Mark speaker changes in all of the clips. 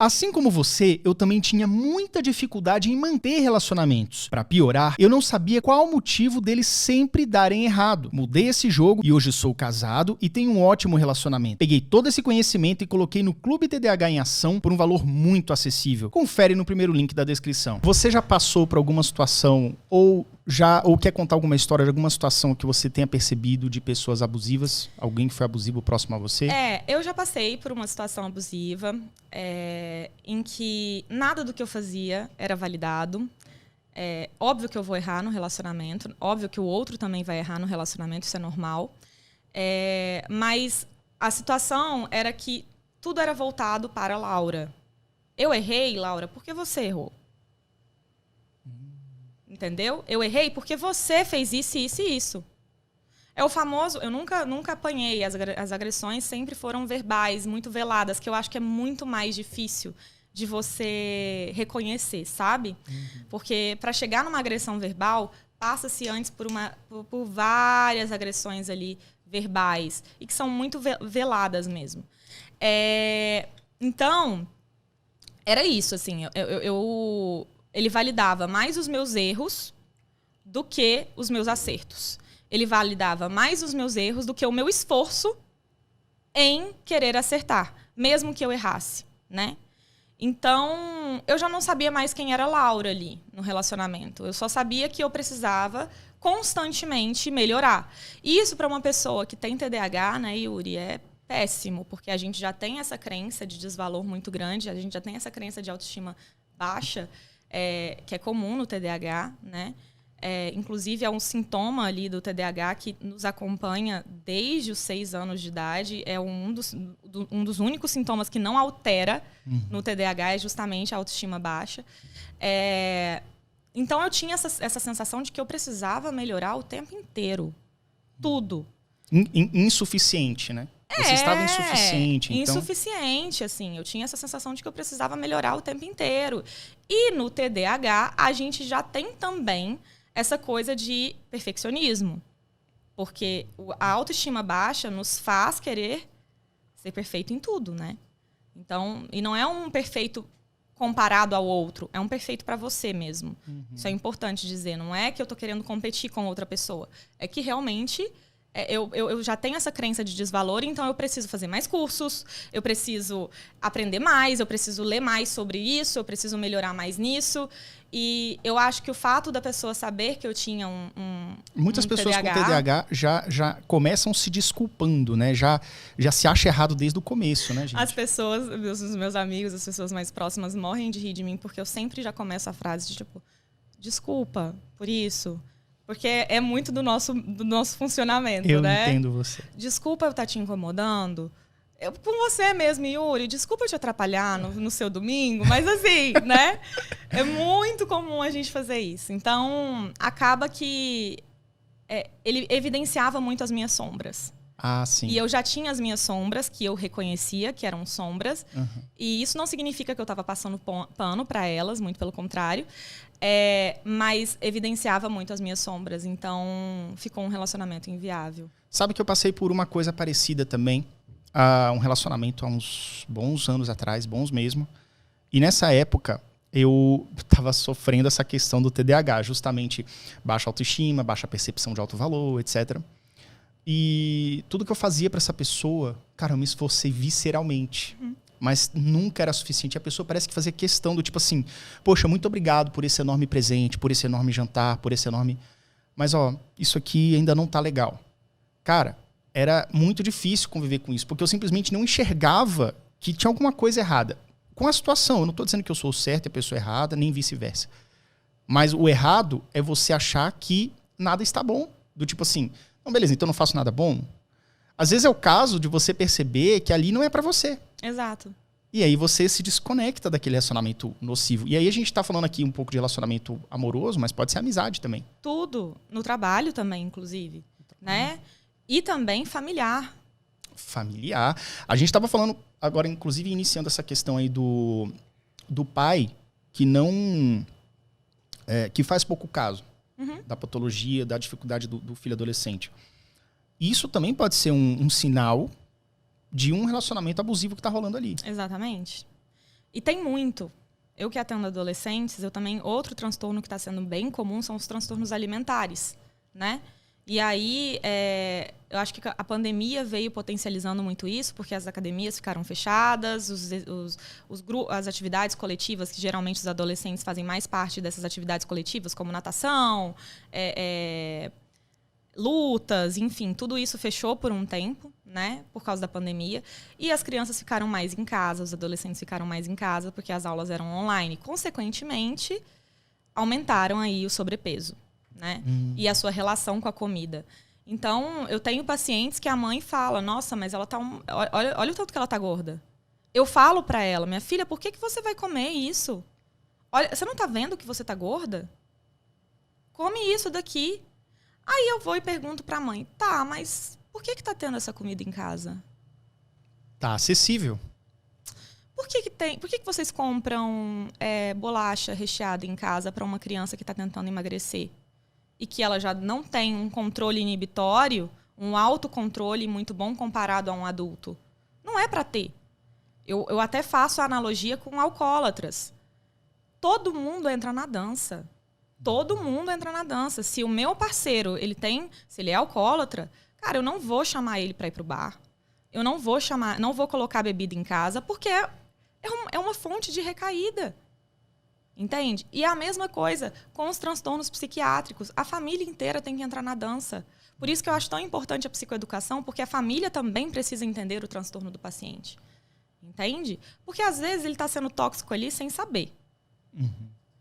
Speaker 1: Assim como você, eu também tinha muita dificuldade em manter relacionamentos. Pra piorar, eu não sabia qual o motivo deles sempre darem errado. Mudei esse jogo e hoje sou casado e tenho um ótimo relacionamento. Peguei todo esse conhecimento e coloquei no Clube TDAH em Ação por um valor muito acessível. Confere no primeiro link da descrição. Você já passou por alguma situação ou quer contar alguma história de alguma situação que você tenha percebido de pessoas abusivas? Alguém que foi abusivo próximo a você?
Speaker 2: Eu já passei por uma situação abusiva, em que nada do que eu fazia era validado. Óbvio que eu vou errar no relacionamento, óbvio que o outro também vai errar no relacionamento, isso é normal. Mas a situação era que tudo era voltado para a Laura. Eu errei, Laura, porque você errou. Entendeu? Eu errei porque você fez isso, isso e isso. É o famoso... Eu nunca apanhei. As agressões sempre foram verbais, muito veladas, que eu acho que é muito mais difícil de você reconhecer, sabe? Porque para chegar numa agressão verbal, passa-se antes por várias agressões ali verbais e que são muito veladas mesmo. Então, era isso, assim. Ele validava mais os meus erros do que os meus acertos. Ele validava mais os meus erros do que o meu esforço em querer acertar, mesmo que eu errasse, né? Então, eu já não sabia mais quem era a Laura ali no relacionamento. Eu só sabia que eu precisava constantemente melhorar. E isso para uma pessoa que tem TDAH, né, Yuri, é péssimo, porque a gente já tem essa crença de desvalor muito grande, a gente já tem essa crença de autoestima baixa, que é comum no TDAH, né? Inclusive, é um sintoma ali do TDAH que nos acompanha desde os 6 anos de idade. É um dos únicos sintomas que não altera no TDAH, é justamente a autoestima baixa. Então, eu tinha essa sensação de que eu precisava melhorar o tempo inteiro. Tudo.
Speaker 1: Insuficiente, né? Você estava insuficiente. Então...
Speaker 2: Insuficiente, assim. Eu tinha essa sensação de que eu precisava melhorar o tempo inteiro. E no TDAH, a gente já tem também essa coisa de perfeccionismo. Porque a autoestima baixa nos faz querer ser perfeito em tudo, né? Então, e não é um perfeito comparado ao outro, é um perfeito para você mesmo. Isso é importante dizer. Não é que eu tô querendo competir com outra pessoa. É que realmente... Eu já tenho essa crença de desvalor, então eu preciso fazer mais cursos, eu preciso aprender mais, eu preciso ler mais sobre isso, eu preciso melhorar mais nisso. E eu acho que o fato da pessoa saber que eu tinha
Speaker 1: Muitas pessoas com TDAH já começam se desculpando, né? Já se acha errado desde o começo, né, gente?
Speaker 2: As pessoas, os meus amigos, as pessoas mais próximas morrem de rir de mim, porque eu sempre já começo a frase de tipo, desculpa por isso. Porque é muito do nosso funcionamento, né?
Speaker 1: Eu entendo você.
Speaker 2: Desculpa eu estar te incomodando. Com você mesmo, Yuri, desculpa eu te atrapalhar no seu domingo, mas assim, né? É muito comum a gente fazer isso. Então, acaba que ele evidenciava muito as minhas sombras.
Speaker 1: Ah, sim.
Speaker 2: E eu já tinha as minhas sombras, que eu reconhecia que eram sombras. E isso não significa que eu estava passando pano para elas, muito pelo contrário. Mas evidenciava muito as minhas sombras. Então, ficou um relacionamento inviável.
Speaker 1: Sabe que eu passei por uma coisa parecida também. Um relacionamento há uns bons anos atrás, bons mesmo. E nessa época, eu estava sofrendo essa questão do TDAH. Justamente baixa autoestima, baixa percepção de alto valor, etc. E tudo que eu fazia para essa pessoa, cara, eu me esforcei visceralmente. Mas nunca era suficiente. A pessoa parece que fazia questão do tipo assim, poxa, muito obrigado por esse enorme presente, por esse enorme jantar, por esse enorme... Mas, isso aqui ainda não tá legal. Cara, era muito difícil conviver com isso, porque eu simplesmente não enxergava que tinha alguma coisa errada. Com a situação, eu não tô dizendo que eu sou o certo e a pessoa errada, nem vice-versa. Mas o errado é você achar que nada está bom. Do tipo assim, não, beleza, então eu não faço nada bom. Às vezes é o caso de você perceber que ali não é pra você.
Speaker 2: Exato.
Speaker 1: E aí você se desconecta daquele relacionamento nocivo. E aí a gente tá falando aqui um pouco de relacionamento amoroso, mas pode ser amizade também.
Speaker 2: Tudo. No trabalho também, inclusive. Né? E também familiar.
Speaker 1: Familiar. A gente tava falando agora, inclusive, iniciando essa questão aí do pai que não... que faz pouco caso da patologia, da dificuldade do filho adolescente. Isso também pode ser um sinal de um relacionamento abusivo que tá rolando ali.
Speaker 2: Exatamente. E tem muito. Eu que atendo adolescentes, eu também... Outro transtorno que está sendo bem comum são os transtornos alimentares, né? E aí, eu acho que a pandemia veio potencializando muito isso, porque as academias ficaram fechadas, as atividades coletivas, que geralmente os adolescentes fazem mais parte dessas atividades coletivas, como natação, lutas, enfim, tudo isso fechou por um tempo, né, por causa da pandemia. E as crianças ficaram mais em casa, os adolescentes ficaram mais em casa, porque as aulas eram online. Consequentemente, aumentaram aí o sobrepeso, né? E a sua relação com a comida. Então, eu tenho pacientes que a mãe fala, nossa, mas ela tá... Olha o tanto que ela tá gorda. Eu falo pra ela, minha filha, por que você vai comer isso? Olha, você não tá vendo que você tá gorda? Come isso daqui. Aí eu vou e pergunto pra mãe, tá, mas por que tá tendo essa comida em casa?
Speaker 1: Tá acessível.
Speaker 2: Por que vocês compram bolacha recheada em casa pra uma criança que tá tentando emagrecer? E que ela já não tem um controle inibitório, um autocontrole muito bom comparado a um adulto. Não é para ter. Eu até faço a analogia com alcoólatras. Todo mundo entra na dança. Todo mundo entra na dança. Se o meu parceiro, se ele é alcoólatra, cara, eu não vou chamar ele para ir pro bar. Eu não vou colocar bebida em casa, porque é uma fonte de recaída. Entende? E é a mesma coisa com os transtornos psiquiátricos. A família inteira tem que entrar na dança. Por isso que eu acho tão importante a psicoeducação, porque a família também precisa entender o transtorno do paciente. Entende? Porque às vezes ele está sendo tóxico ali sem saber.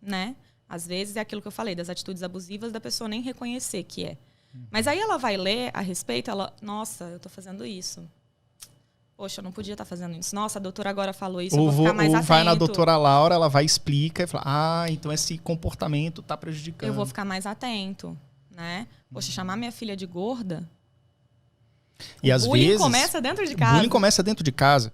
Speaker 2: Né? Às vezes é aquilo que eu falei, das atitudes abusivas da pessoa nem reconhecer que é. Mas aí ela vai ler a respeito, nossa, eu estou fazendo isso. Poxa, eu não podia estar fazendo isso. Nossa, a doutora agora falou isso, eu vou ficar mais atento.
Speaker 1: Vai na doutora Laura, ela vai explica e fala, então esse comportamento está prejudicando.
Speaker 2: Eu vou ficar mais atento, né? Poxa, chamar minha filha de gorda...
Speaker 1: E às vezes...
Speaker 2: O bullying começa dentro de casa.
Speaker 1: O bullying começa dentro de casa.